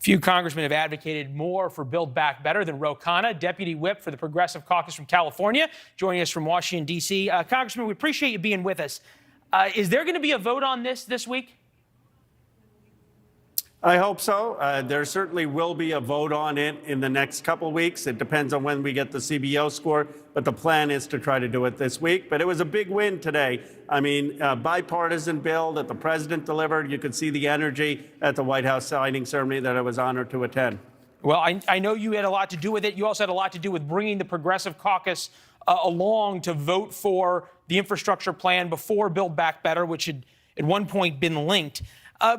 Few congressmen have advocated more for Build Back Better than Khanna, Deputy Whip for the Progressive Caucus from California, joining us from Washington, D.C. Congressman, we appreciate you being with us. Is there going to be a vote on this week? I hope so. There certainly will be a vote on it in the next couple of weeks. It depends on when we get the CBO score, but the plan is to try to do it this week. But it was a big win today. I mean, bipartisan bill that the president delivered. You could see the energy at the White House signing ceremony that I was honored to attend. Well, I know you had a lot to do with it. You also had a lot to do with bringing the Progressive Caucus along to vote for the infrastructure plan before Build Back Better, which had at one point been linked.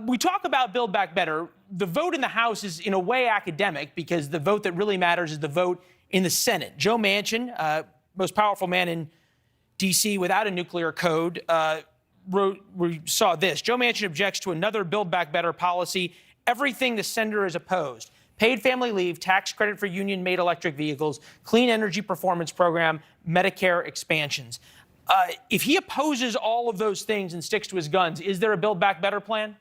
We talk about Build Back Better. The vote in the House is in a way academic because the vote that really matters is the vote in the Senate. Joe Manchin, most powerful man in D.C. without a nuclear code, we saw this. Joe Manchin objects to another Build Back Better policy, everything the senator is opposed. Paid family leave, tax credit for union-made electric vehicles, clean energy performance program, Medicare expansions. If he opposes all of those things and sticks to his guns, is there a Build Back Better plan?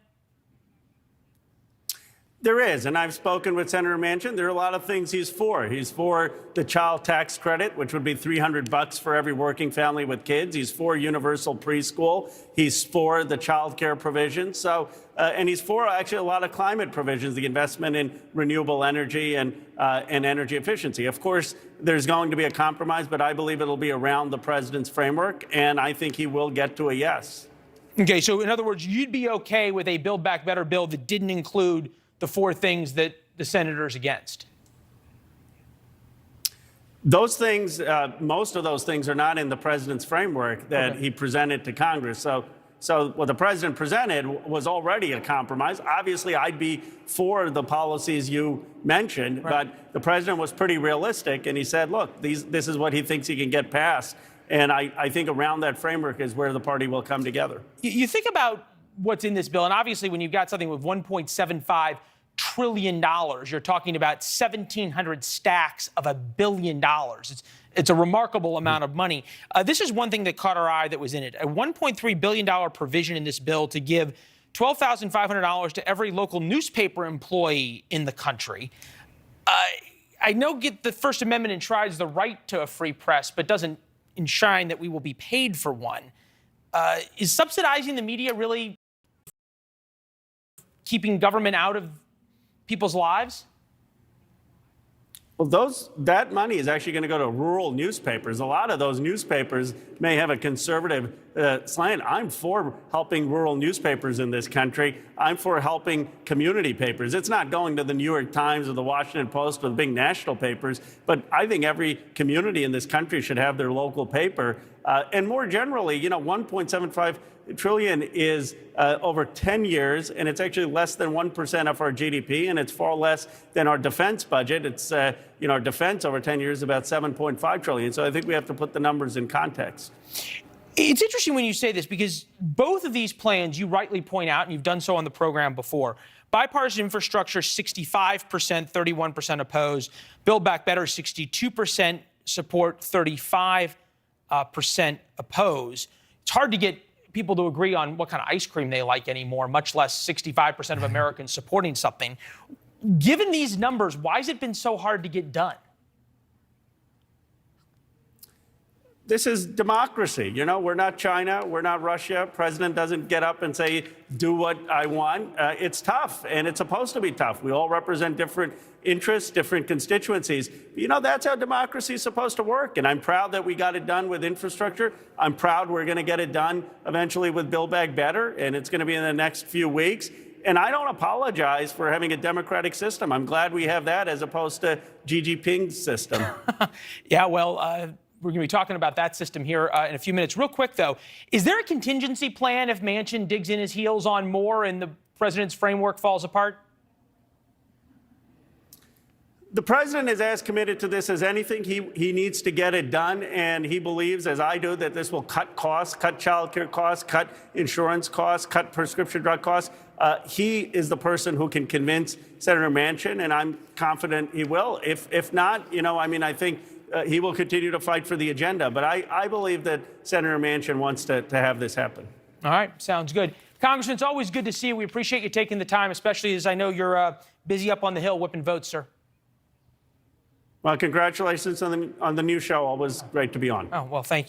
There is, and I've spoken with Senator Manchin. There are a lot of things he's for. He's for the child tax credit, which would be $300 for every working family with kids. He's for universal preschool. He's for the child care provisions. So, and he's for actually a lot of climate provisions, the investment in renewable energy and energy efficiency. Of course, there's going to be a compromise, but I believe it'll be around the president's framework, and I think he will get to a yes. Okay, so in other words, you'd be okay with a Build Back Better bill that didn't include the four things that the senator's against? Those things, most of those things are not in the president's framework that he presented to Congress. So what the president presented was already a compromise. Obviously, I'd be for the policies you mentioned, but the president was pretty realistic, and he said, look, this is what he thinks he can get passed. And I think around that framework is where the party will come together. You think about what's in this bill, and obviously when you've got something with $1.75 trillion, you're talking about 1,700 stacks of $1 billion. It's a remarkable amount of money. This is one thing that caught our eye that was in it. A $1.3 billion provision in this bill to give $12,500 to every local newspaper employee in the country. I know the First Amendment enshrines the right to a free press, but doesn't enshrine that we will be paid for one. Is subsidizing the media really keeping government out of people's lives? Well, that money is actually going to go to rural newspapers. A lot of those newspapers may have a conservative slant. I'm for helping rural newspapers in this country. I'm for helping community papers. It's not going to the New York Times or the Washington Post or the big national papers, but I think every community in this country should have their local paper. And more generally, you know, $1.75 trillion is over 10 years, and it's actually less than 1% of our GDP, and it's far less than our defense budget. It's, you know, our defense over 10 years is about $7.5 trillion. So I think we have to put the numbers in context. It's interesting when you say this because both of these plans, you rightly point out, and you've done so on the program before, bipartisan infrastructure, 65%, 31% opposed. Build Back Better, 62% support, 35% oppose. It's hard to get people to agree on what kind of ice cream they like anymore, much less 65% of Americans supporting something. Given these numbers, why has it been so hard to get done? This is democracy. You know, we're not China. We're not Russia. President doesn't get up and say, do what I want. It's tough, and it's supposed to be tough. We all represent different interests, different constituencies. But, you know, that's how democracy is supposed to work, and I'm proud that we got it done with infrastructure. I'm proud we're going to get it done eventually with Build Back Better, and it's going to be in the next few weeks. And I don't apologize for having a democratic system. I'm glad we have that as opposed to Xi Jinping's system. Yeah, well, we're going to be talking about that system here in a few minutes. Real quick, though, is there a contingency plan if Manchin digs in his heels on more and the president's framework falls apart? The president is as committed to this as anything. He needs to get it done, and he believes, as I do, that this will cut costs, cut child care costs, cut insurance costs, cut prescription drug costs. He is the person who can convince Senator Manchin, and I'm confident he will. If not, you know, I mean, I think he will continue to fight for the agenda. But I believe that Senator Manchin wants to have this happen. All right. Sounds good. Congressman, it's always good to see you. We appreciate you taking the time, especially as I know you're busy up on the Hill whipping votes, sir. Well, congratulations on the new show. Always great to be on. Oh, well, thank you.